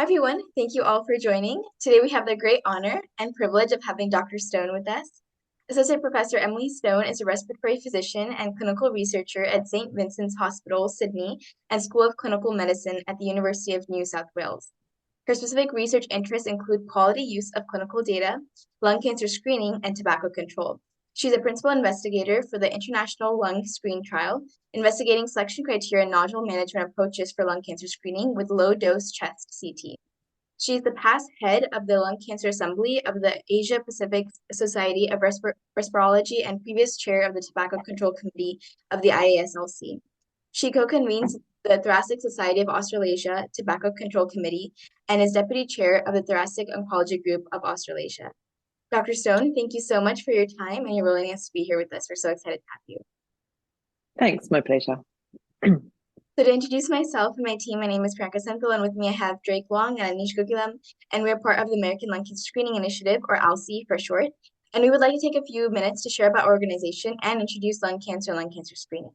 Hi, everyone. Thank you all for joining. Today we have the great honor and privilege of having Dr. Stone with us. Associate Professor Emily Stone is a respiratory physician and clinical researcher at St. Vincent's Hospital, Sydney, and School of Clinical Medicine at the University of New South Wales. Her specific research interests include quality use of clinical data, lung cancer screening, and tobacco control. She's a principal investigator for the International Lung Screen Trial, investigating selection criteria and nodule management approaches for lung cancer screening with low-dose chest CT. She is the past head of the Lung Cancer Assembly of the Asia Pacific Society of Respirology and previous chair of the Tobacco Control Committee of the IASLC. She co-convenes the Thoracic Society of Australasia Tobacco Control Committee and is deputy chair of the Thoracic Oncology Group of Australasia. Dr. Stone, thank you so much for your time and your willingness to be here with us. We're so excited to have you. Thanks, my pleasure. So to introduce myself and my team, my name is Priyanka Senthil, and with me I have Drake Long and Anish Gokulam, and we're part of the American Lung Cancer Screening Initiative, or ALCSI for short. And we would like to take a few minutes to share about our organization and introduce lung cancer screening.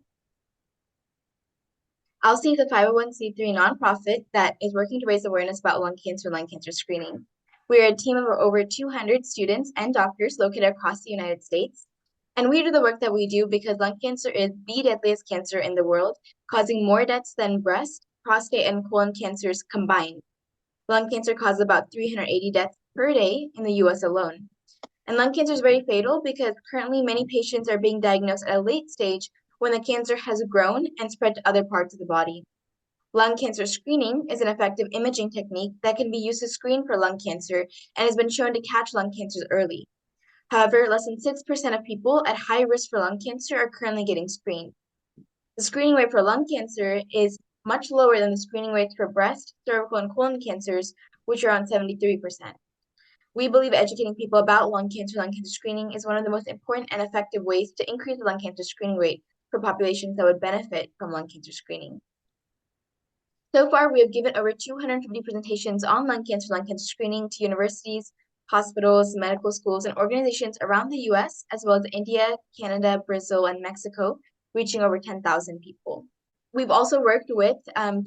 ALCSI is a 501c3 nonprofit that is working to raise awareness about lung cancer screening. We are a team of over 200 students and doctors located across the United States. And we do the work that we do because lung cancer is the deadliest cancer in the world, causing more deaths than breast, prostate, and colon cancers combined. Lung cancer causes about 380 deaths per day in the US alone. And lung cancer is very fatal because currently many patients are being diagnosed at a late stage when the cancer has grown and spread to other parts of the body. Lung cancer screening is an effective imaging technique that can be used to screen for lung cancer and has been shown to catch lung cancers early. However, less than 6% of people at high risk for lung cancer are currently getting screened. The screening rate for lung cancer is much lower than the screening rates for breast, cervical, and colon cancers, which are around 73%. We believe educating people about lung cancer screening is one of the most important and effective ways to increase the lung cancer screening rate for populations that would benefit from lung cancer screening. So far, we have given over 250 presentations on lung cancer screening to universities, hospitals, medical schools, and organizations around the US, as well as India, Canada, Brazil, and Mexico, reaching over 10,000 people. We've also worked with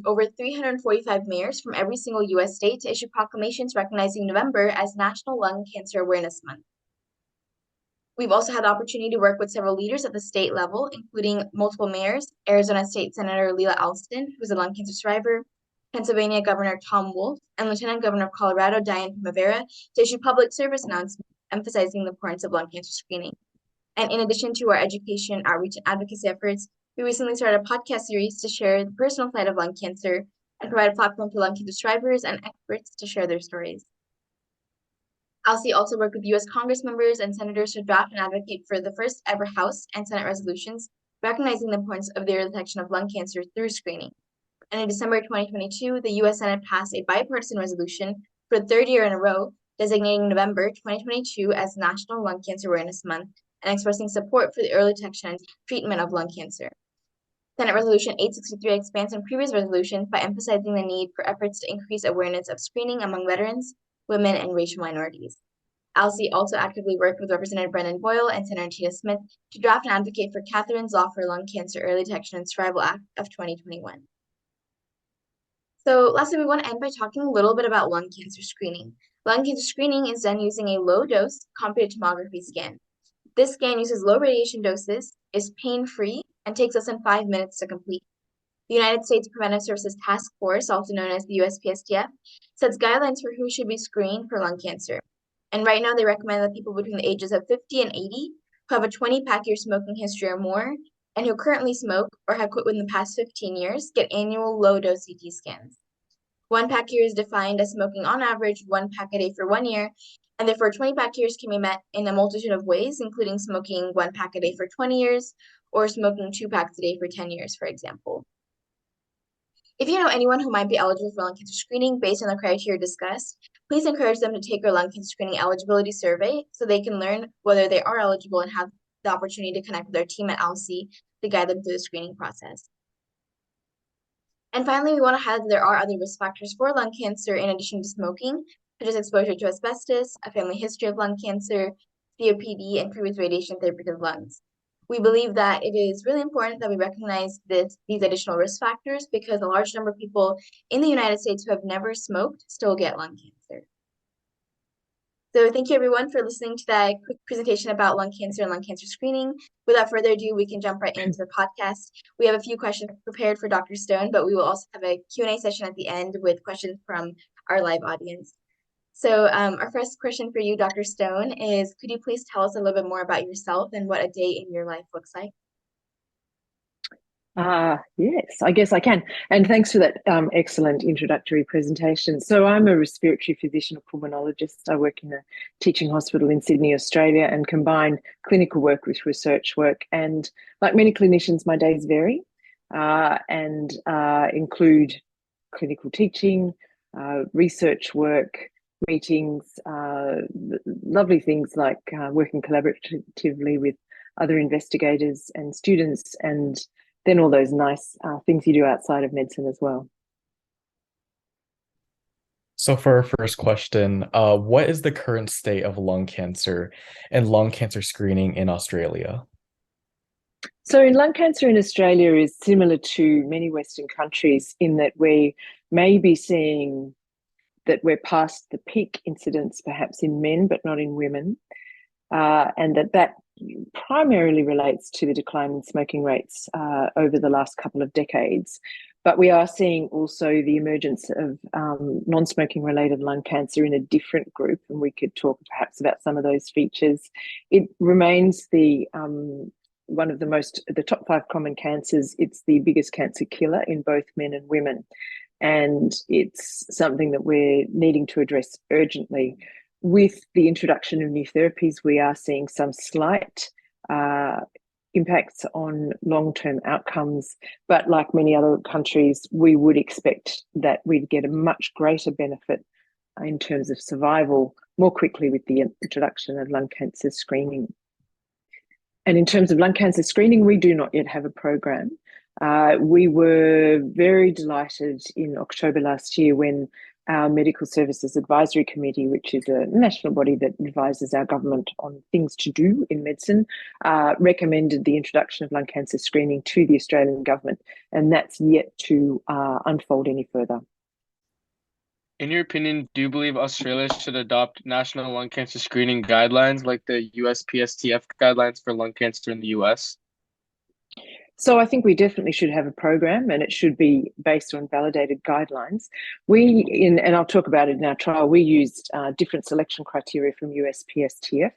over 345 mayors from every single US state to issue proclamations recognizing November as National Lung Cancer Awareness Month. We've also had the opportunity to work with several leaders at the state level, including multiple mayors, Arizona State Senator Leila Alston, who's a lung cancer survivor, Pennsylvania Governor Tom Wolf, and Lieutenant Governor of Colorado Diane Primavera, to issue public service announcements emphasizing the importance of lung cancer screening. And in addition to our education, outreach, and advocacy efforts, we recently started a podcast series to share the personal side of lung cancer and provide a platform for lung cancer survivors and experts to share their stories. ALCSI also worked with U.S. Congress members and senators to draft and advocate for the first ever House and Senate resolutions recognizing the importance of the early detection of lung cancer through screening. And in December 2022, the U.S. Senate passed a bipartisan resolution for the third year in a row, designating November 2022 as National Lung Cancer Awareness Month and expressing support for the early detection and treatment of lung cancer. Senate Resolution 863 expands on previous resolutions by emphasizing the need for efforts to increase awareness of screening among veterans, women, and racial minorities. ALCSI also actively worked with Representative Brendan Boyle and Senator Tina Smith to draft and advocate for Catherine's Law for Lung Cancer Early Detection and Survival Act of 2021. So lastly, we want to end by talking a little bit about lung cancer screening. Lung cancer screening is done using a low-dose computed tomography scan. This scan uses low radiation doses, is pain-free, and takes less than 5 minutes to complete. The United States Preventive Services Task Force, also known as the USPSTF, sets guidelines for who should be screened for lung cancer. And right now, they recommend that people between the ages of 50 and 80 who have a 20-pack-year smoking history or more, and who currently smoke or have quit within the past 15 years, get annual low-dose CT scans. 1 pack year is defined as smoking on average 1 pack a day for 1 year, and therefore 20 pack years can be met in a multitude of ways, including smoking 1 pack a day for 20 years, or smoking 2 packs a day for 10 years, for example. If you know anyone who might be eligible for lung cancer screening based on the criteria discussed, please encourage them to take our lung cancer screening eligibility survey so they can learn whether they are eligible and have the opportunity to connect with their team at ALCSI to guide them through the screening process. And finally, we want to highlight that there are other risk factors for lung cancer in addition to smoking, such as exposure to asbestos, a family history of lung cancer, COPD, and previous radiation therapy to the lungs. We believe that it is really important that we recognize these additional risk factors because a large number of people in the United States who have never smoked still get lung cancer. So thank you everyone for listening to that quick presentation about lung cancer and lung cancer screening. Without further ado, we can jump right into the podcast. We have a few questions prepared for Dr. Stone, but we will also have a Q&A session at the end with questions from our live audience. So our first question for you, Dr. Stone, is could you please tell us a little bit more about yourself and what a day in your life looks like? Yes, I guess I can. And thanks for that excellent introductory presentation. So I'm a respiratory physician or pulmonologist. I work in a teaching hospital in Sydney, Australia, and combine clinical work with research work. And like many clinicians, my days vary and include clinical teaching, research work, meetings, lovely things like working collaboratively with other investigators and students, and then all those nice things you do outside of medicine as well. So for our first question, what is the current state of lung cancer and lung cancer screening in Australia? So in lung cancer in Australia is similar to many Western countries in that we may be seeing that we're past the peak incidence perhaps in men, but not in women, and that primarily relates to the decline in smoking rates over the last couple of decades. But we are seeing also the emergence of non-smoking related lung cancer in a different group, and we could talk perhaps about some of those features. It remains one of the top 5 common cancers. It's the biggest cancer killer in both men and women, and it's something that we're needing to address urgently. With the introduction of new therapies, we are seeing some slight impacts on long-term outcomes, but like many other countries, we would expect that we'd get a much greater benefit in terms of survival more quickly with the introduction of lung cancer screening. And in terms of lung cancer screening, we do not yet have a program. We were very delighted in October last year when our Medical Services Advisory Committee, which is a national body that advises our government on things to do in medicine, recommended the introduction of lung cancer screening to the Australian government, and that's yet to unfold any further. In your opinion, do you believe Australia should adopt national lung cancer screening guidelines like the USPSTF guidelines for lung cancer in the US? So I think we definitely should have a program, and it should be based on validated guidelines. And I'll talk about it in our trial, we used different selection criteria from USPSTF.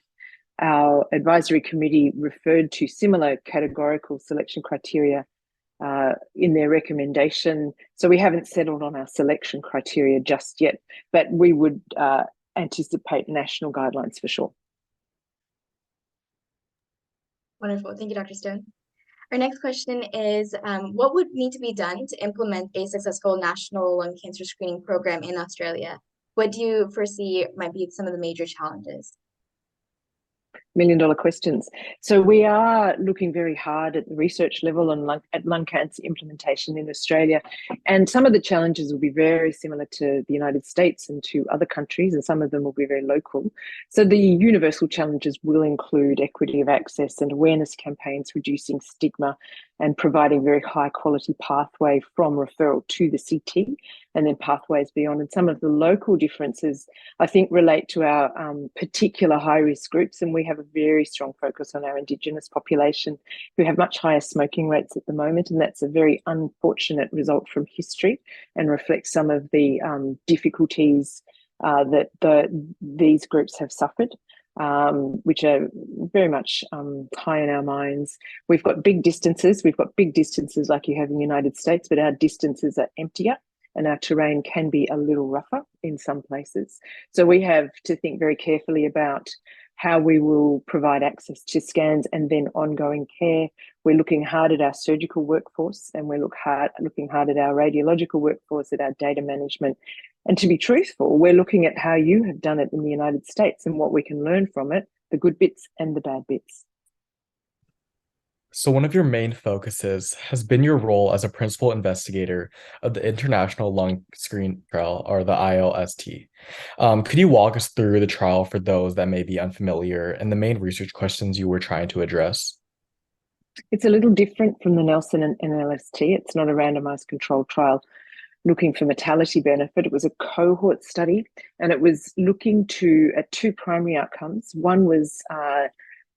Our advisory committee referred to similar categorical selection criteria in their recommendation. So we haven't settled on our selection criteria just yet, but we would anticipate national guidelines for sure. Wonderful. Thank you, Dr. Stone. Our next question is, what would need to be done to implement a successful national lung cancer screening program in Australia? What do you foresee might be some of the major challenges? Million-dollar questions. So we are looking very hard at the research level on lung cancer implementation in Australia, and some of the challenges will be very similar to the United States and to other countries, and some of them will be very local. So the universal challenges will include equity of access and awareness campaigns, reducing stigma, and providing very high quality pathway from referral to the CT, and then pathways beyond. And some of the local differences, I think, relate to our particular high-risk groups, and we have a very strong focus on our Indigenous population who have much higher smoking rates at the moment, and that's a very unfortunate result from history and reflects some of the difficulties that these groups have suffered, which are very much high in our minds. We've got big distances like you have in the United States, but our distances are emptier, and our terrain can be a little rougher in some places. So we have to think very carefully about how we will provide access to scans and then ongoing care. We're looking hard at our surgical workforce, and we're looking hard at our radiological workforce, at our data management. And to be truthful, we're looking at how you have done it in the United States and what we can learn from it, the good bits and the bad bits. So one of your main focuses has been your role as a principal investigator of the International Lung Screen Trial, or the ILST. Could you walk us through the trial for those that may be unfamiliar and the main research questions you were trying to address? It's a little different from the Nelson and NLST. It's not a randomized controlled trial looking for mortality benefit. It was a cohort study, and it was looking at two primary outcomes. One was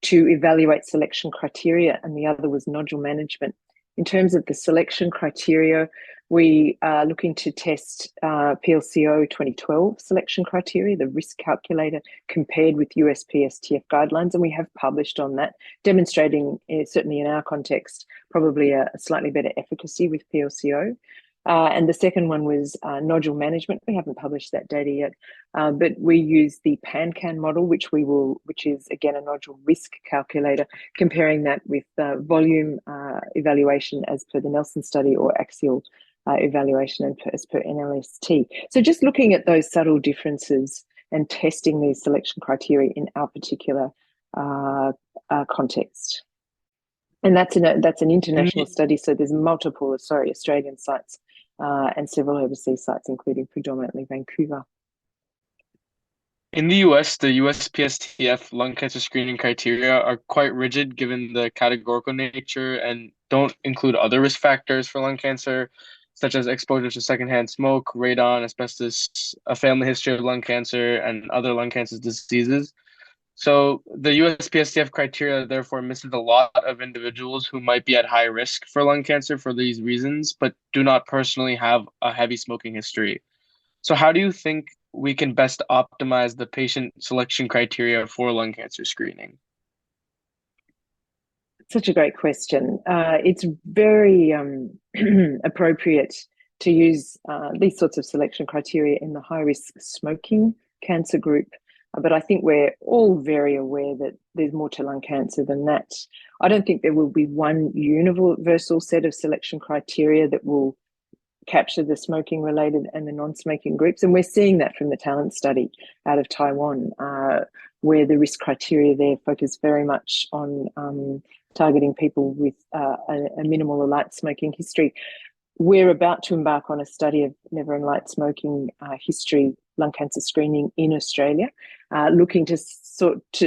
to evaluate selection criteria, and the other was nodule management. In terms of the selection criteria, we are looking to test PLCO 2012 selection criteria, the risk calculator, compared with USPSTF guidelines, and we have published on that, demonstrating, certainly in our context, probably a slightly better efficacy with PLCO. And the second one was nodule management. We haven't published that data yet, but we use the PanCan model, which is again a nodule risk calculator, comparing that with volume evaluation as per the Nelson study or axial evaluation as per NLST. So just looking at those subtle differences and testing these selection criteria in our particular context. And that's an international study, so there's multiple, Australian sites and several overseas sites, including predominantly Vancouver. In the US, the USPSTF lung cancer screening criteria are quite rigid given the categorical nature and don't include other risk factors for lung cancer, such as exposure to secondhand smoke, radon, asbestos, a family history of lung cancer, and other lung cancer diseases. So the USPSTF criteria therefore misses a lot of individuals who might be at high risk for lung cancer for these reasons, but do not personally have a heavy smoking history. So how do you think we can best optimize the patient selection criteria for lung cancer screening? Such a great question. It's very appropriate to use these sorts of selection criteria in the high-risk smoking cancer group. But I think we're all very aware that there's more to lung cancer than that. I don't think there will be one universal set of selection criteria that will capture the smoking related and the non-smoking groups. And we're seeing that from the talent study out of Taiwan, where the risk criteria there focus very much on targeting people with a minimal or light smoking history. We're about to embark on a study of never and light smoking history lung cancer screening in Australia, looking to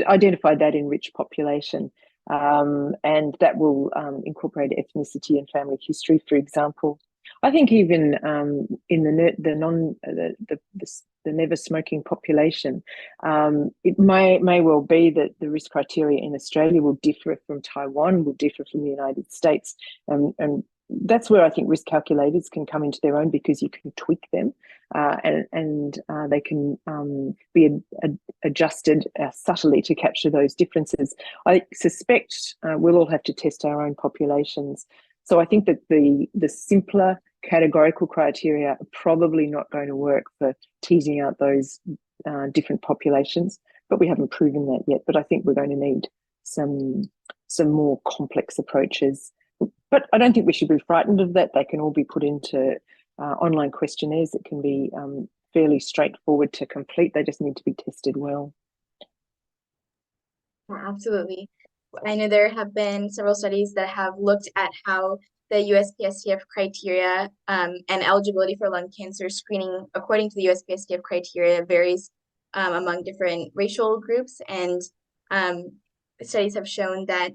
identify that enriched population, and that will incorporate ethnicity and family history, for example. I think even in the never smoking population, it may well be that the risk criteria in Australia will differ from Taiwan, will differ from the United States, and that's where I think risk calculators can come into their own, because you can tweak them and they can be adjusted subtly to capture those differences. I suspect we'll all have to test our own populations. So I think that the simpler categorical criteria are probably not going to work for teasing out those different populations, but we haven't proven that yet. But I think we're going to need some more complex approaches. But I don't think we should be frightened of that. They can all be put into online questionnaires that can be fairly straightforward to complete. They just need to be tested well. Absolutely. I know there have been several studies that have looked at how the USPSTF criteria and eligibility for lung cancer screening according to the USPSTF criteria varies among different racial groups, and studies have shown that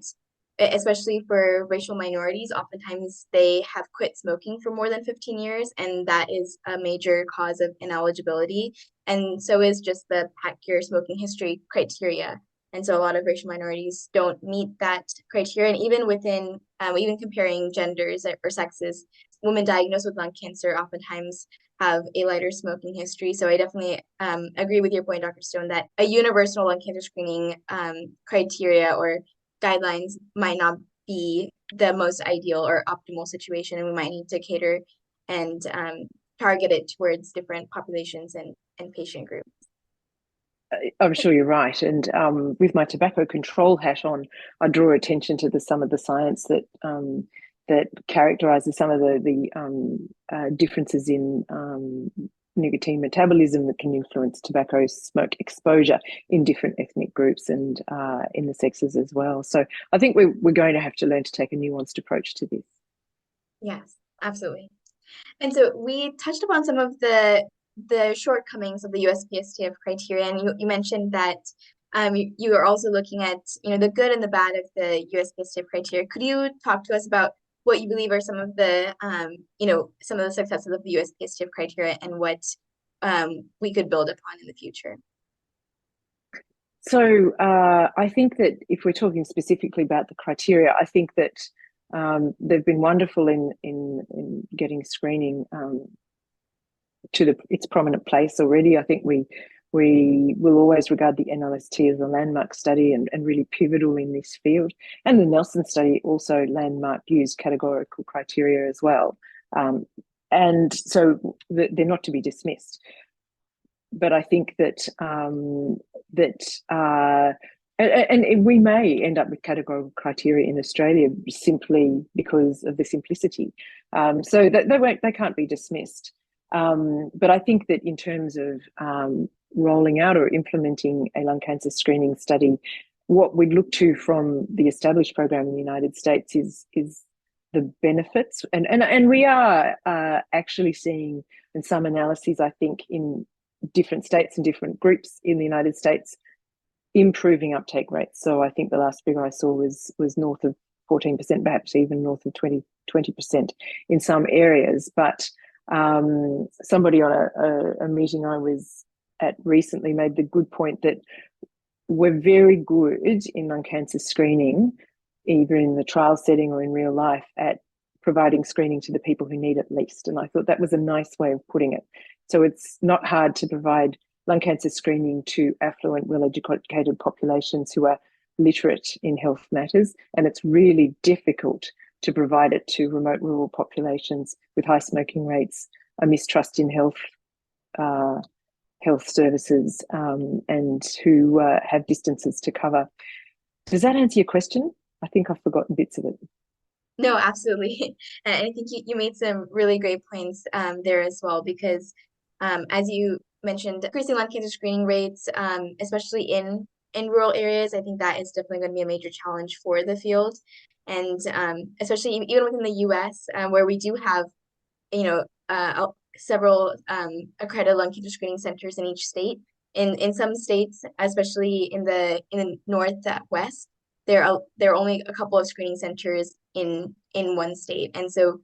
especially for racial minorities, oftentimes they have quit smoking for more than 15 years, and that is a major cause of ineligibility. And so is just the pack your smoking history criteria. And so a lot of racial minorities don't meet that criteria. And even within, even comparing genders or sexes, women diagnosed with lung cancer oftentimes have a lighter smoking history. So I definitely agree with your point, Dr. Stone, that a universal lung cancer screening criteria or guidelines might not be the most ideal or optimal situation, and we might need to cater and target it towards different populations and patient groups. I'm sure you're right. And with my tobacco control hat on, I draw attention to some of the science that characterizes some of the differences in nicotine metabolism that can influence tobacco smoke exposure in different ethnic groups and in the sexes as well. So I think we're going to have to learn to take a nuanced approach to this. Yes, absolutely. And so we touched upon some of the shortcomings of the USPSTF criteria, and you mentioned that you are also looking at, the good and the bad of the USPSTF criteria. Could you talk to us about what you believe are some of the, some of the successes of the USPSTF criteria and what we could build upon in the future? So I think that if we're talking specifically about the criteria, I think that they've been wonderful in getting screening to its prominent place already. I think we will always regard the NLST as a landmark study and really pivotal in this field. And the Nelson study also landmark used categorical criteria as well. And so they're not to be dismissed. But I think that and we may end up with categorical criteria in Australia simply because of the simplicity. So that they can't be dismissed. But I think that in terms of rolling out or implementing a lung cancer screening study, what we look to from the established program in the United States is the benefits, and we are actually seeing in some analyses, I think, in different states and different groups in the United States, improving uptake rates. So I think the last figure I saw was north of 14%, perhaps even north of 20% in some areas. But somebody on a meeting I was at recently made the good point that we're very good in lung cancer screening, either in the trial setting or in real life, at providing screening to the people who need it least. And I thought that was a nice way of putting it. So it's not hard to provide lung cancer screening to affluent, well-educated populations who are literate in health matters. And it's really difficult to provide it to remote rural populations with high smoking rates, a mistrust in health services, and who have distances to cover. Does that answer your question? I think I've forgotten bits of it. No, absolutely. And I think you made some really great points there as well, because as you mentioned, increasing lung cancer screening rates, especially in rural areas, I think that is definitely going to be a major challenge for the field. And especially even within the US, where we do have, several accredited lung cancer screening centers in each state. In some states, especially in the Northwest, there are only a couple of screening centers in one state, and so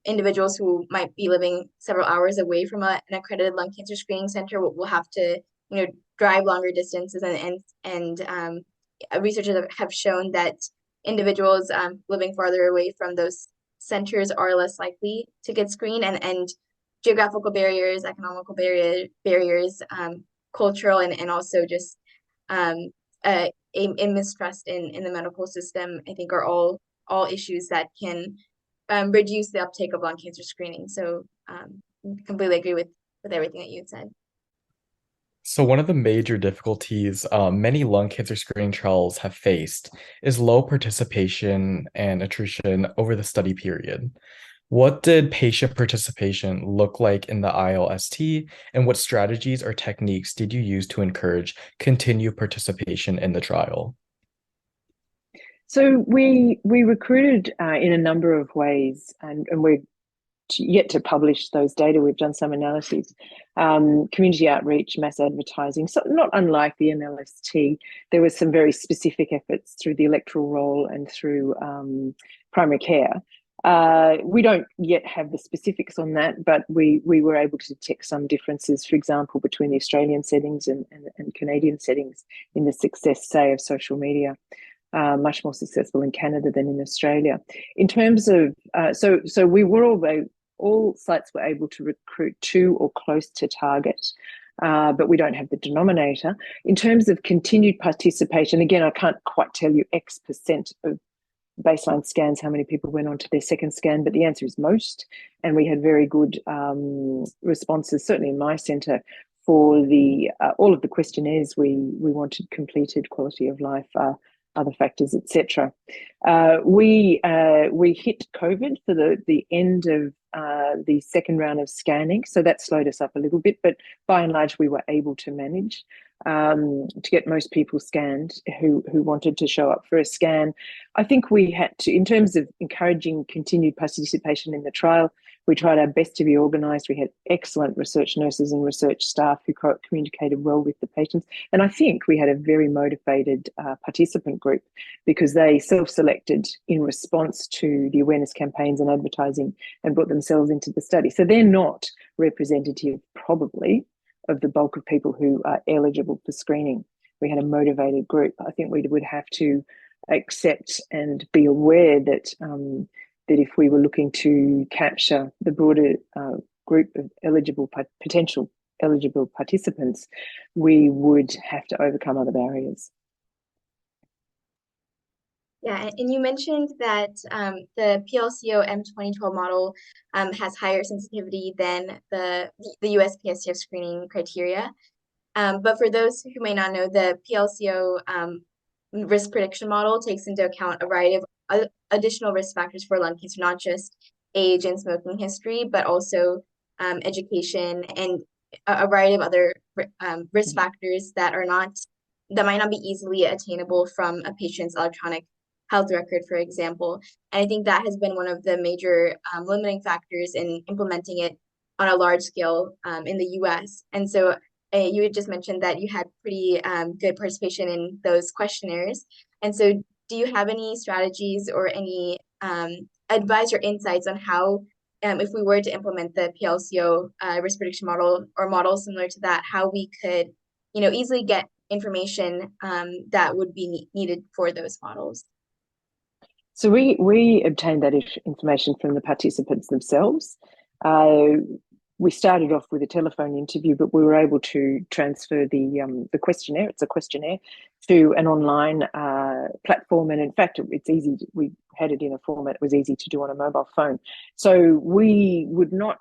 individuals who might be living several hours away from an accredited lung cancer screening center will have to drive longer distances, and researchers have shown that individuals living farther away from those centers are less likely to get screened, and geographical barriers, economical barriers, cultural, and also just a mistrust in the medical system, I think, are all issues that can reduce the uptake of lung cancer screening. So completely agree with everything that you had said. So one of the major difficulties many lung cancer screening trials have faced is low participation and attrition over the study period. What did patient participation look like in the ILST, and what strategies or techniques did you use to encourage continued participation in the trial? So we recruited in a number of ways, and we're yet to publish those data. We've done some analyses, community outreach, mass advertising. So not unlike the NLST, there was some very specific efforts through the electoral roll and through primary care. We don't yet have the specifics on that, but we were able to detect some differences, for example, between the Australian settings and Canadian settings in the success, say, of social media. Much more successful in Canada than in Australia. In terms of, so we were all sites were able to recruit to or close to target, but we don't have the denominator. In terms of continued participation, again, I can't quite tell you X% of baseline scans, how many people went on to their second scan, but the answer is most. And we had very good responses, certainly in my centre, for the all of the questionnaires we wanted completed, quality of life, other factors, etc. We hit COVID for the end of the second round of scanning, so that slowed us up a little bit, but by and large we were able to manage. to get most people scanned who wanted to show up for a scan. I think we had to, in terms of encouraging continued participation in the trial, we tried our best to be organised. We had excellent research nurses and research staff who communicated well with the patients. And I think we had a very motivated participant group because they self-selected in response to the awareness campaigns and advertising and put themselves into the study. So they're not representative, probably, of the bulk of people who are eligible for screening. We had a motivated group. I think we would have to accept and be aware that that if we were looking to capture the broader group of potential eligible participants, we would have to overcome other barriers. Yeah, and you mentioned that the PLCO M2012 model has higher sensitivity than the USPSTF screening criteria. But for those who may not know, the PLCO risk prediction model takes into account a variety of additional risk factors for lung cancer, not just age and smoking history, but also education and a variety of other risk factors that might not be easily attainable from a patient's electronic health record, for example. And I think that has been one of the major limiting factors in implementing it on a large scale in the US. And so you had just mentioned that you had pretty good participation in those questionnaires. And so do you have any strategies or any advice or insights on how, if we were to implement the PLCO risk prediction model or models similar to that, how we could, easily get information that would be needed for those models? So we obtained that information from the participants themselves. We started off with a telephone interview, but we were able to transfer the questionnaire. It's a questionnaire to an online platform, and in fact, it's easy. We had it in a format it was easy to do on a mobile phone. So we would not.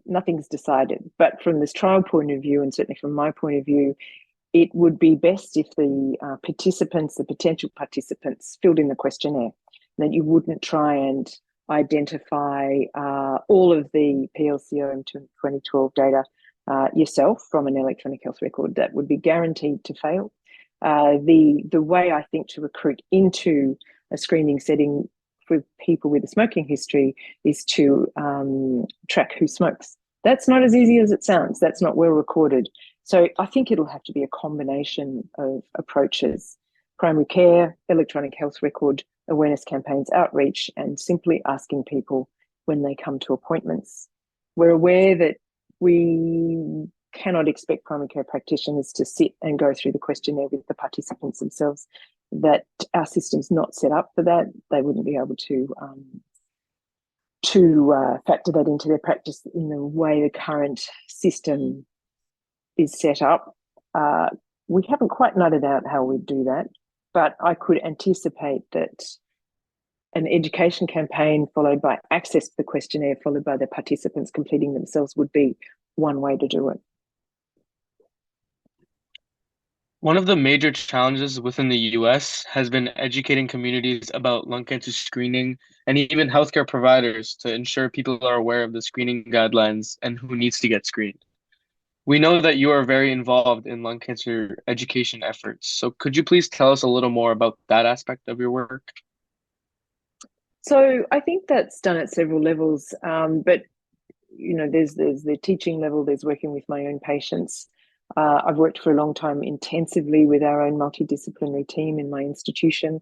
Nothing's decided, but from this trial point of view, and certainly from my point of view, it would be best if the potential participants, filled in the questionnaire, that you wouldn't try and identify all of the PLCO 2012 data yourself from an electronic health record. That would be guaranteed to fail. The way I think to recruit into a screening setting for people with a smoking history is to track who smokes. That's not as easy as it sounds. That's not well recorded. So I think it'll have to be a combination of approaches: primary care, electronic health record, awareness campaigns, outreach, and simply asking people when they come to appointments. We're aware that we cannot expect primary care practitioners to sit and go through the questionnaire with the participants themselves, that our system's not set up for that. They wouldn't be able to factor that into their practice in the way the current system is set up. We haven't quite nutted out how we'd do that, but I could anticipate that an education campaign followed by access to the questionnaire, followed by the participants completing themselves, would be one way to do it. One of the major challenges within the US has been educating communities about lung cancer screening and even healthcare providers to ensure people are aware of the screening guidelines and who needs to get screened. We know that you are very involved in lung cancer education efforts. So could you please tell us a little more about that aspect of your work? So I think that's done at several levels, but there's the teaching level, there's working with my own patients. I've worked for a long time intensively with our own multidisciplinary team in my institution.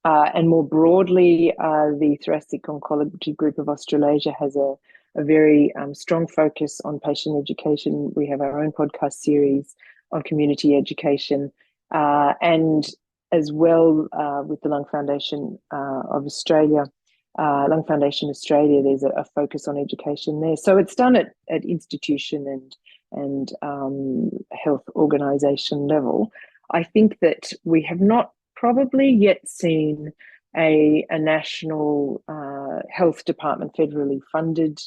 And more broadly, the Thoracic Oncology group of Australasia has a very strong focus on patient education. We have our own podcast series on community education, and as well with the Lung Foundation of Australia, Lung Foundation Australia, there's a focus on education there. So it's done at institution and health organisation level. I think that we have not probably yet seen a national health department federally funded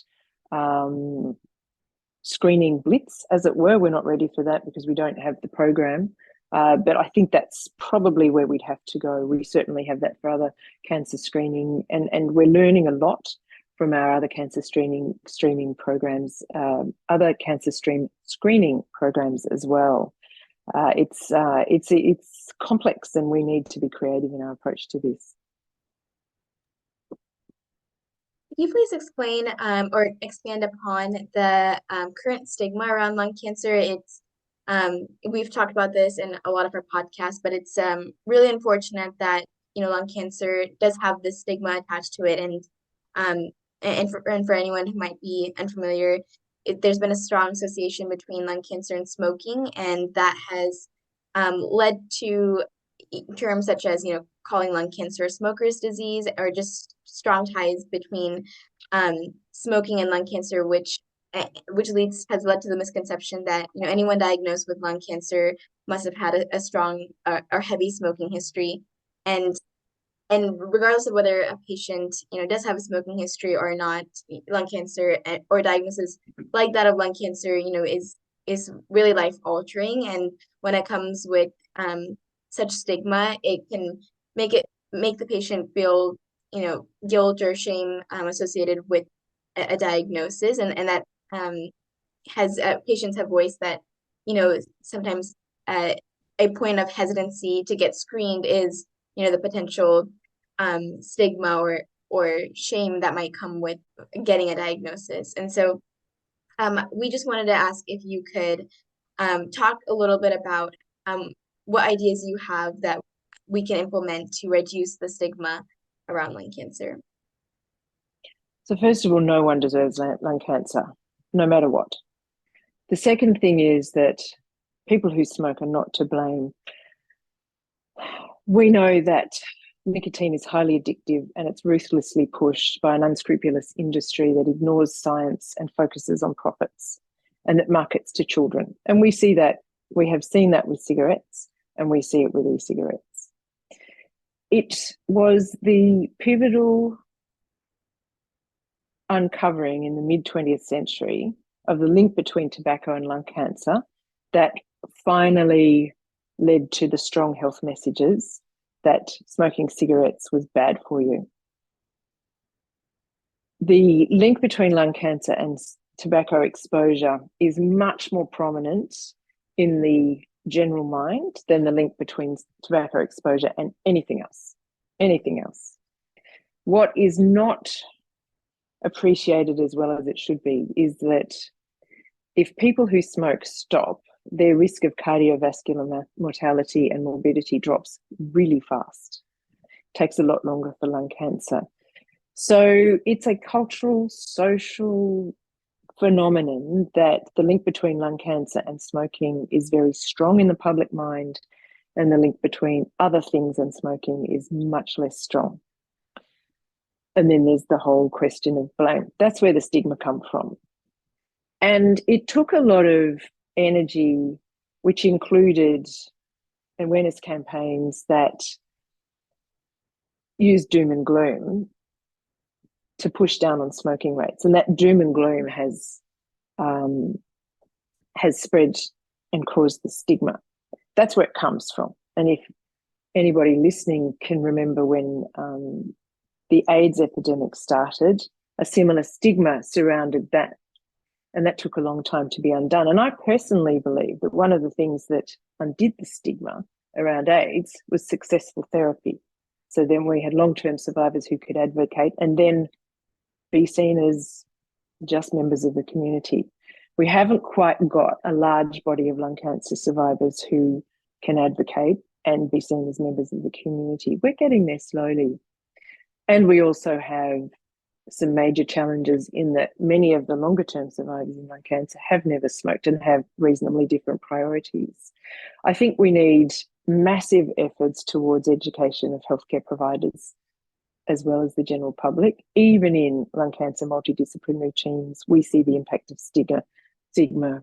screening blitz, as it were. We're not ready for that because we don't have the program. But I think that's probably where we'd have to go. We certainly have that for other cancer screening, and we're learning a lot from our other cancer screening programs, other cancer screening programs as well. It's complex, and we need to be creative in our approach to this. Can you please explain or expand upon the current stigma around lung cancer? It's we've talked about this in a lot of our podcasts, but it's really unfortunate that lung cancer does have this stigma attached to it, and for anyone who might be unfamiliar, there's been a strong association between lung cancer and smoking, and that has led to terms such as calling lung cancer a smoker's disease, or just strong ties between smoking and lung cancer, which has led to the misconception that anyone diagnosed with lung cancer must have had a strong or heavy smoking history, and regardless of whether a patient does have a smoking history or not, lung cancer or diagnosis like that of lung cancer is really life altering, and when it comes with such stigma, it can make the patient feel guilt or shame associated with a diagnosis, and that has patients have voiced that sometimes a point of hesitancy to get screened is the potential stigma or shame that might come with getting a diagnosis. And so we just wanted to ask if you could talk a little bit about what ideas you have that we can implement to reduce the stigma around lung cancer. So first of all, no one deserves lung cancer, no matter what. The second thing is that people who smoke are not to blame. We know that nicotine is highly addictive, and it's ruthlessly pushed by an unscrupulous industry that ignores science and focuses on profits, and that markets to children. And we see that, we have seen that with cigarettes, and we see it with e-cigarettes. It was the pivotal uncovering in the mid-20th century of the link between tobacco and lung cancer that finally led to the strong health messages that smoking cigarettes was bad for you. The link between lung cancer and tobacco exposure is much more prominent in the general mind than the link between tobacco exposure and anything else. Anything else. What is not appreciated as well as it should be is that if people who smoke stop, their risk of cardiovascular mortality and morbidity drops really fast. It takes a lot longer for lung cancer. So it's a cultural, social phenomenon that the link between lung cancer and smoking is very strong in the public mind, and the link between other things and smoking is much less strong. And then there's the whole question of blame. That's where the stigma comes from. And it took a lot of energy, which included awareness campaigns that used doom and gloom to push down on smoking rates. And that doom and gloom has spread and caused the stigma. That's where it comes from. And if anybody listening can remember when the AIDS epidemic started, a similar stigma surrounded that. And that took a long time to be undone. And I personally believe that one of the things that undid the stigma around AIDS was successful therapy. So then we had long-term survivors who could advocate and then be seen as just members of the community. We haven't quite got a large body of lung cancer survivors who can advocate and be seen as members of the community. We're getting there slowly. And we also have some major challenges in that many of the longer term survivors in lung cancer have never smoked and have reasonably different priorities. I think we need massive efforts towards education of healthcare providers as well as the general public. Even in lung cancer multidisciplinary teams, we see the impact of stigma.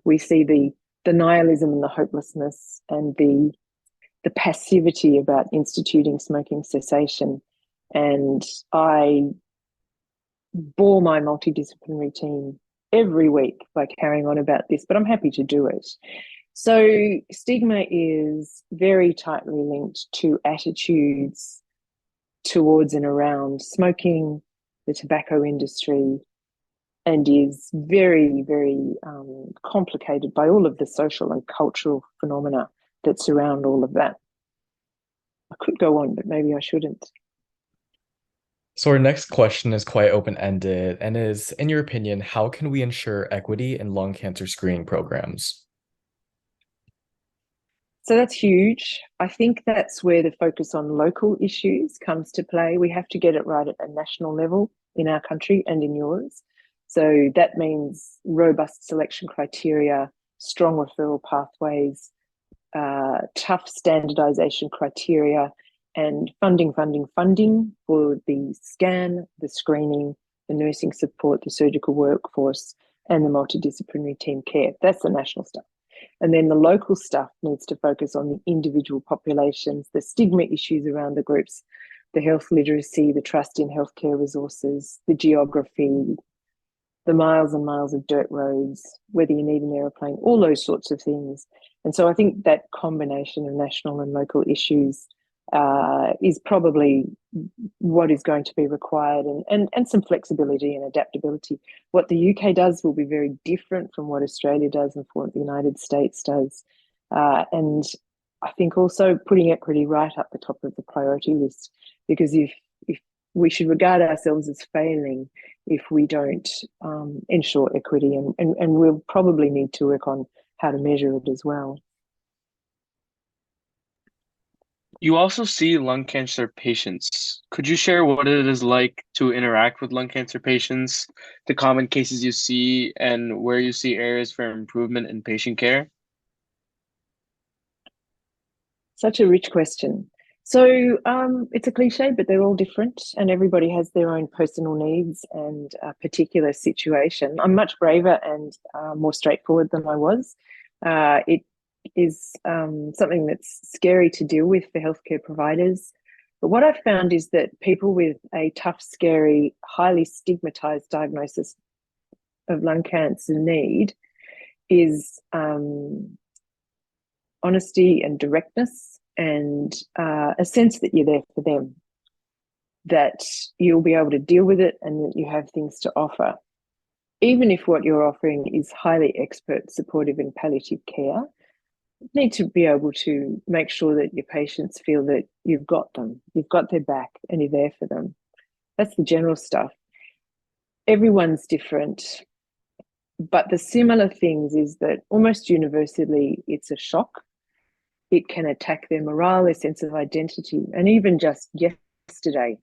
We see the nihilism and the hopelessness and the passivity about instituting smoking cessation. And I bore my multidisciplinary team every week by carrying on about this, but I'm happy to do it. So stigma is very tightly linked to attitudes towards and around smoking, the tobacco industry and is very, very complicated by all of the social and cultural phenomena that surround all of that. I could go on, but maybe I shouldn't. So our next question is quite open-ended and is, in your opinion, how can we ensure equity in lung cancer screening programs? So that's huge. I think that's where the focus on local issues comes to play. We have to get it right at a national level in our country and in yours. So that means robust selection criteria, strong referral pathways, tough standardization criteria, and funding for the scan, the screening, the nursing support, the surgical workforce, and the multidisciplinary team care. That's the national stuff. And then the local stuff needs to focus on the individual populations, the stigma issues around the groups, the health literacy, the trust in healthcare resources, the geography, the miles and miles of dirt roads, whether you need an aeroplane, all those sorts of things. And so I think that combination of national and local issues is probably what is going to be required, and some flexibility and adaptability. What the UK does will be very different from what Australia does and from what the United States does. And I think also putting equity right up the top of the priority list, because if we should regard ourselves as failing if we don't ensure equity, and we'll probably need to work on how to measure it as well. You also see lung cancer patients. Could you share what it is like to interact with lung cancer patients, the common cases you see, and where you see areas for improvement in patient care? Such a rich question. So it's a cliche, but they're all different, and everybody has their own personal needs and a particular situation. I'm much braver and more straightforward than I was. It is something that's scary to deal with for healthcare providers. But what I've found is that people with a tough, scary, highly stigmatized diagnosis of lung cancer need is honesty and directness, and a sense that you're there for them, that you'll be able to deal with it and that you have things to offer. Even if what you're offering is highly expert, supportive and palliative care, you need to be able to make sure that your patients feel that you've got them, you've got their back and you're there for them. That's the general stuff. Everyone's different, but the similar things is that almost universally it's a shock. It can attack their morale, their sense of identity. And even just yesterday,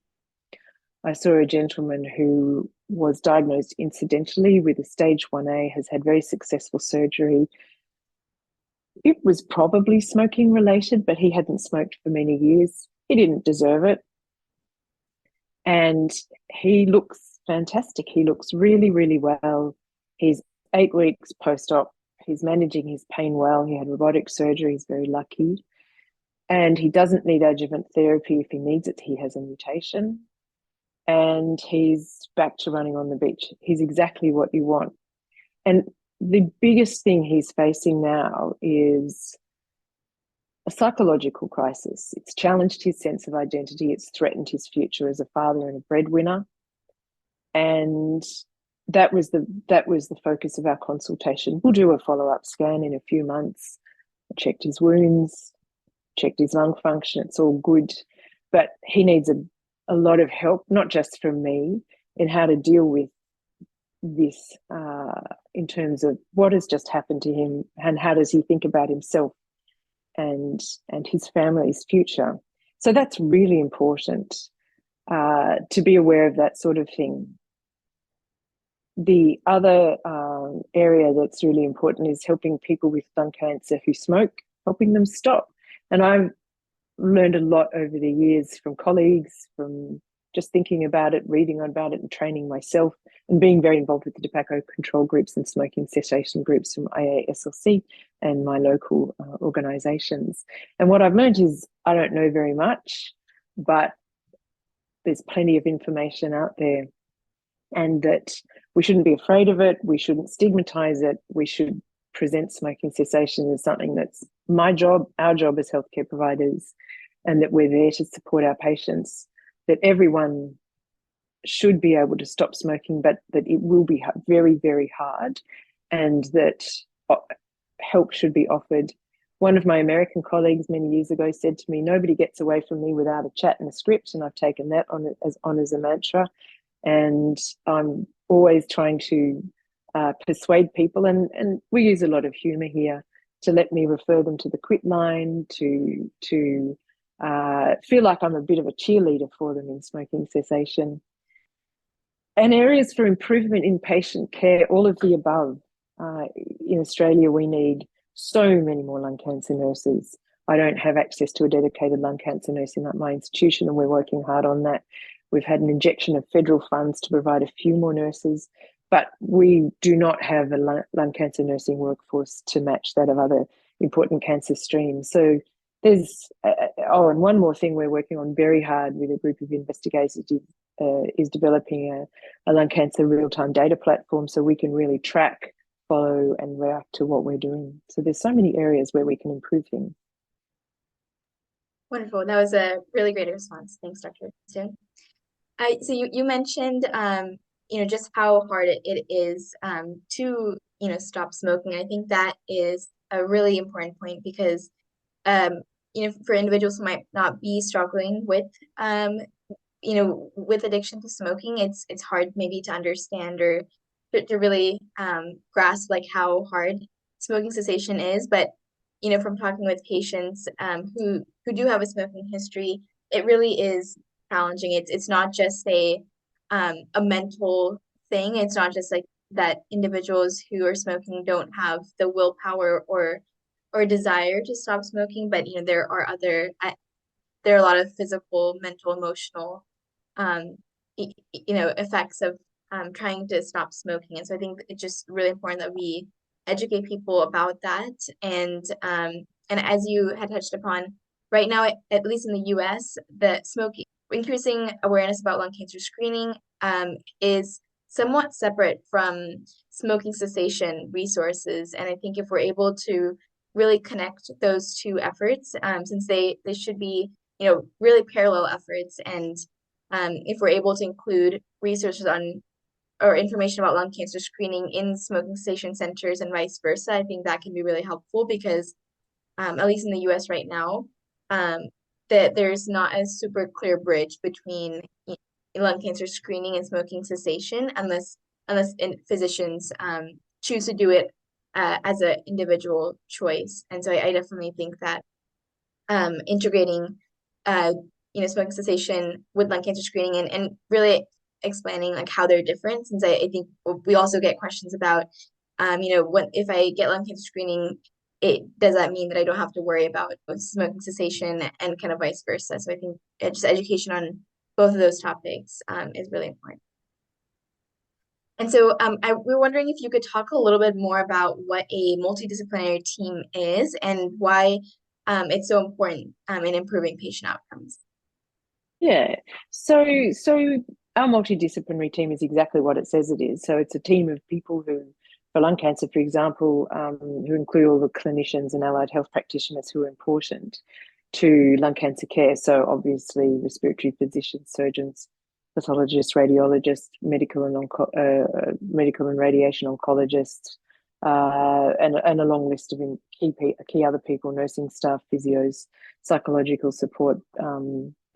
I saw a gentleman who was diagnosed incidentally with a stage 1A, has had very successful surgery. It was probably smoking related, but he hadn't smoked for many years. He didn't deserve it. And he looks fantastic. He looks really, really well. He's 8 weeks post-op. He's managing his pain well. He had robotic surgery. He's very lucky. And he doesn't need adjuvant therapy. If he needs it, he has a mutation. And he's back to running on the beach. He's exactly what you want. And the biggest thing he's facing now is a psychological crisis. It's challenged his sense of identity. It's threatened his future as a father and a breadwinner. And that was the focus of our consultation. We'll do a follow-up scan in a few months. I checked his wounds, checked his lung function. It's all good. But he needs a lot of help, not just from me, in how to deal with this in terms of what has just happened to him and how does he think about himself and his family's future. So that's really important to be aware of that sort of thing. The other area that's really important is helping people with lung cancer who smoke, helping them stop. And I've learned a lot over the years from colleagues, from just thinking about it, reading about it and training myself, and being very involved with the tobacco control groups and smoking cessation groups from IASLC and my local organisations. And what I've learned is I don't know very much, but there's plenty of information out there, and that we shouldn't be afraid of it. We shouldn't stigmatise it. We should present smoking cessation as something that's my job, our job as healthcare providers, and that we're there to support our patients, that everyone should be able to stop smoking, but that it will be very, very hard, and that help should be offered. One of my American colleagues many years ago said to me, "Nobody gets away from me without a chat and a script," and I've taken that on as a mantra. And I'm always trying to persuade people, and we use a lot of humour here, to let me refer them to the quit line, to feel like I'm a bit of a cheerleader for them in smoking cessation. And areas for improvement in patient care, all of the above. In Australia, we need so many more lung cancer nurses. I don't have access to a dedicated lung cancer nurse in my institution, and we're working hard on that. We've had an injection of federal funds to provide a few more nurses, but we do not have a lung cancer nursing workforce to match that of other important cancer streams. So there's, and one more thing we're working on very hard with a group of investigators is developing a lung cancer real-time data platform, so we can really track, follow, and react to what we're doing. So there's so many areas where we can improve things. Wonderful. That was a really great response. Thanks, Dr. Stone. So you mentioned, just how hard it is to, stop smoking. I think that is a really important point because, for individuals who might not be struggling with, with addiction to smoking, it's hard maybe to understand or to really grasp like how hard smoking cessation is. But, from talking with patients who do have a smoking history, it really is challenging. It's not just a mental thing. It's not just like that individuals who are smoking don't have the willpower or desire to stop smoking, but there are a lot of physical, mental, emotional effects of trying to stop smoking. And so I think it's just really important that we educate people about that. And as you had touched upon, right now, at least in the US, the increasing awareness about lung cancer screening is somewhat separate from smoking cessation resources. And I think if we're able to really connect those two efforts, since they should be, really parallel efforts, and if we're able to include resources on or information about lung cancer screening in smoking cessation centers and vice versa, I think that can be really helpful because, at least in the US right now, that there's not a super clear bridge between lung cancer screening and smoking cessation unless physicians choose to do it as an individual choice. And so I definitely think that integrating smoking cessation with lung cancer screening and really explaining like how they're different, since I think we also get questions about if I get lung cancer screening, does that mean that I don't have to worry about smoking cessation and kind of vice versa. So I think just education on both of those topics is really important. And so we're wondering if you could talk a little bit more about what a multidisciplinary team is and why it's so important in improving patient outcomes. Yeah, so our multidisciplinary team is exactly what it says it is. So it's a team of people who, for lung cancer, for example, who include all the clinicians and allied health practitioners who are important to lung cancer care. So obviously respiratory physicians, surgeons, pathologists, radiologists, medical and radiation oncologists, and a long list of key other people, nursing staff, physios, psychological support,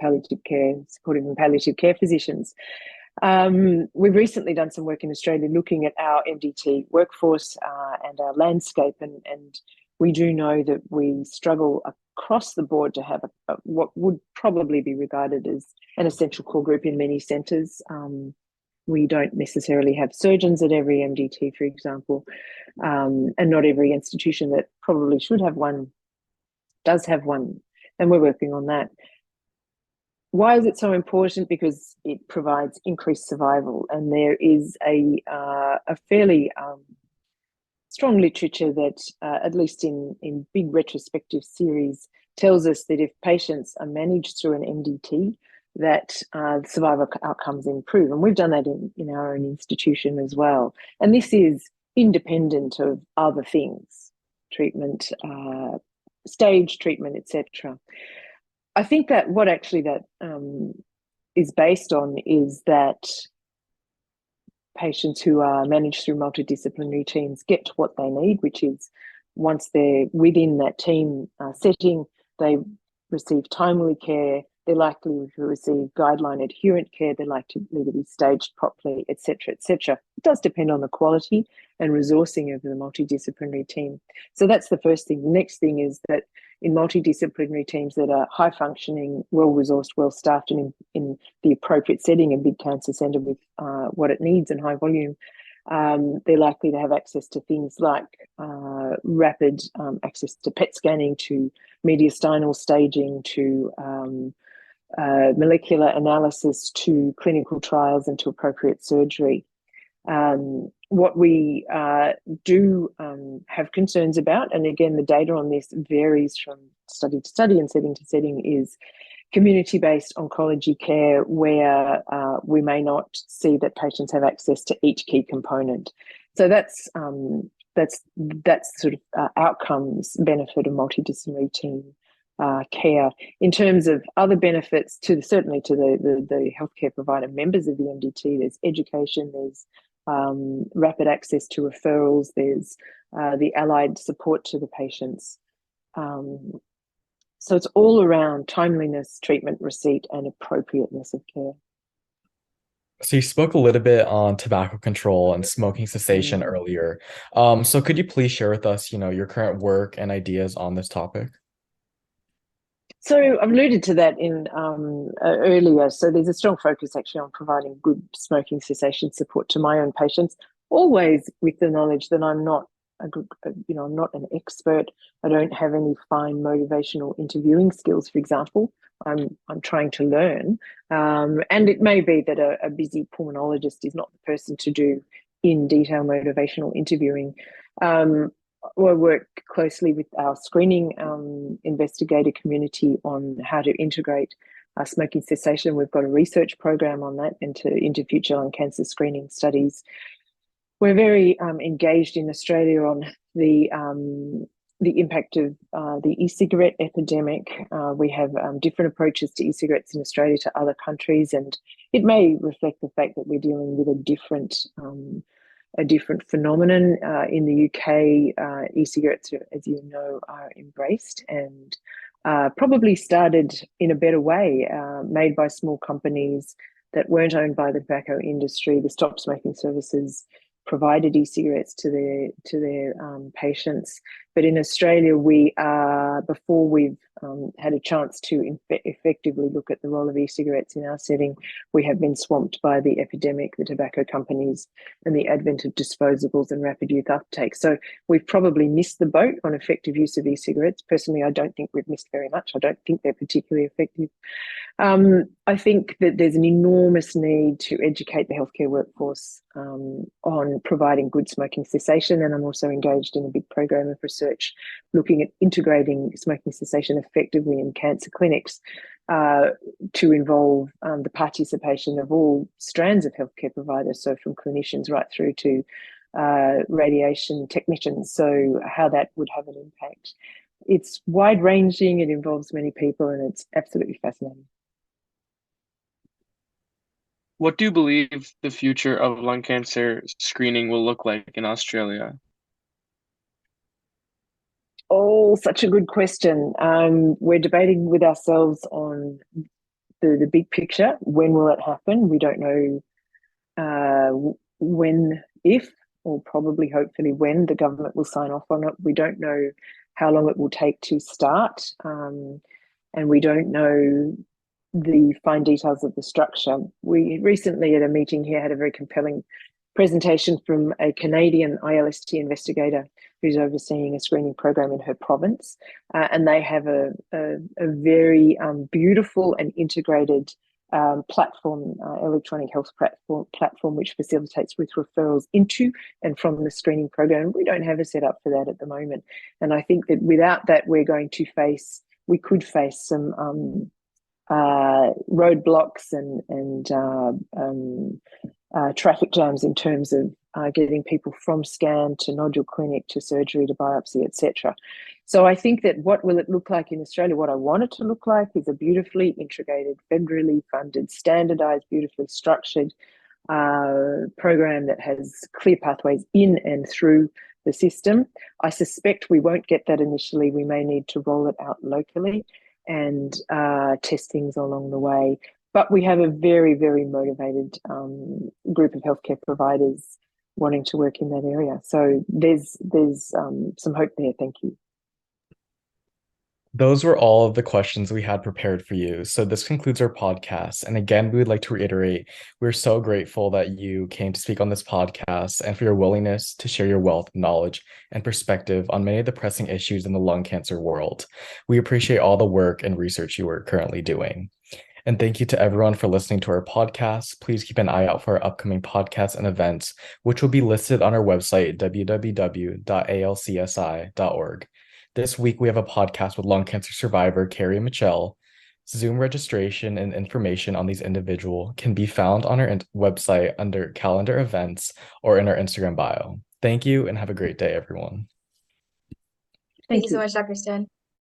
palliative care, supportive and palliative care physicians. We've recently done some work in Australia looking at our MDT workforce and our landscape, and we do know that we struggle across the board to have what would probably be regarded as an essential core group in many centres. We don't necessarily have surgeons at every MDT, for example, and not every institution that probably should have one does have one, and we're working on that. Why is it so important? Because it provides increased survival, and there is a fairly strong literature that, at least in big retrospective series, tells us that if patients are managed through an MDT, that survival outcomes improve. And we've done that in our own institution as well. And this is independent of other things, treatment, stage treatment, etc. I think that what actually that is based on is that patients who are managed through multidisciplinary teams get what they need, which is once they're within that team setting, they receive timely care, they're likely to receive guideline adherent care, they're likely to be staged properly, etc., etc. It does depend on the quality and resourcing of the multidisciplinary team. So that's the first thing. The next thing is that in multidisciplinary teams that are high functioning, well-resourced, well-staffed, and in the appropriate setting, a big cancer centre with what it needs and high volume, they're likely to have access to things like rapid access to PET scanning, to mediastinal staging, to molecular analysis, to clinical trials, and to appropriate surgery. What we do have concerns about, and again, the data on this varies from study to study and setting to setting, is community-based oncology care where we may not see that patients have access to each key component. So that's sort of outcomes benefit of multidisciplinary team care. In terms of other benefits, certainly to the healthcare provider members of the MDT, there's education, there's rapid access to referrals, there's the allied support to the patients. So it's all around timeliness, treatment receipt, and appropriateness of care. So you spoke a little bit on tobacco control and smoking cessation earlier. So could you please share with us, your current work and ideas on this topic? So I've alluded to that in earlier. So there's a strong focus actually on providing good smoking cessation support to my own patients, always with the knowledge that I'm not I'm not an expert. I don't have any fine motivational interviewing skills, for example. I'm trying to learn, and it may be that a busy pulmonologist is not the person to do in detail motivational interviewing. We work closely with our screening investigator community on how to integrate smoking cessation. We've got a research program on that into future lung cancer screening studies. We're very engaged in Australia on the impact of the e-cigarette epidemic. We have different approaches to e-cigarettes in Australia to other countries, and it may reflect the fact that we're dealing with a different phenomenon. In the UK, e-cigarettes, as you know, are embraced and probably started in a better way, made by small companies that weren't owned by the tobacco industry. The Stop Smoking Services provided e-cigarettes to their patients. But in Australia, before we've had a chance to effectively look at the role of e-cigarettes in our setting, we have been swamped by the epidemic, the tobacco companies, and the advent of disposables and rapid youth uptake. So we've probably missed the boat on effective use of e-cigarettes. Personally, I don't think we've missed very much. I don't think they're particularly effective. I think that there's an enormous need to educate the healthcare workforce on providing good smoking cessation, and I'm also engaged in a big program of research looking at integrating smoking cessation effectively in cancer clinics to involve the participation of all strands of healthcare providers, so from clinicians right through to radiation technicians, so how that would have an impact. It's wide-ranging, it involves many people, and it's absolutely fascinating. What do you believe the future of lung cancer screening will look like in Australia? Oh, such a good question. We're debating with ourselves on the big picture. When will it happen? We don't know when, if, or probably hopefully when the government will sign off on it. We don't know how long it will take to start, and we don't know the fine details of the structure. We recently at a meeting here had a very compelling presentation from a Canadian ILST investigator who's overseeing a screening program in her province, and they have a very beautiful and integrated platform, electronic health platform, which facilitates with referrals into and from the screening program. We don't have a setup for that at the moment, and I think that without that, we could face some roadblocks and traffic jams in terms of getting people from scan to nodule clinic to surgery to biopsy, etc. So I think that what will it look like in Australia? What I want it to look like is a beautifully integrated, federally funded, standardized, beautifully structured program that has clear pathways in and through the system. I suspect we won't get that initially. We may need to roll it out locally and test things along the way. But we have a very, very motivated group of healthcare providers wanting to work in that area. So there's some hope there. Thank you. Those were all of the questions we had prepared for you. So this concludes our podcast. And again, we would like to reiterate, we're so grateful that you came to speak on this podcast and for your willingness to share your wealth of knowledge and perspective on many of the pressing issues in the lung cancer world. We appreciate all the work and research you are currently doing. And thank you to everyone for listening to our podcast. Please keep an eye out for our upcoming podcasts and events, which will be listed on our website, www.alcsi.org. This week, we have a podcast with lung cancer survivor Carrie Mitchell. Zoom registration and information on these individuals can be found on our website under calendar events or in our Instagram bio. Thank you and have a great day, everyone. Thank you so much, Dr. Stone.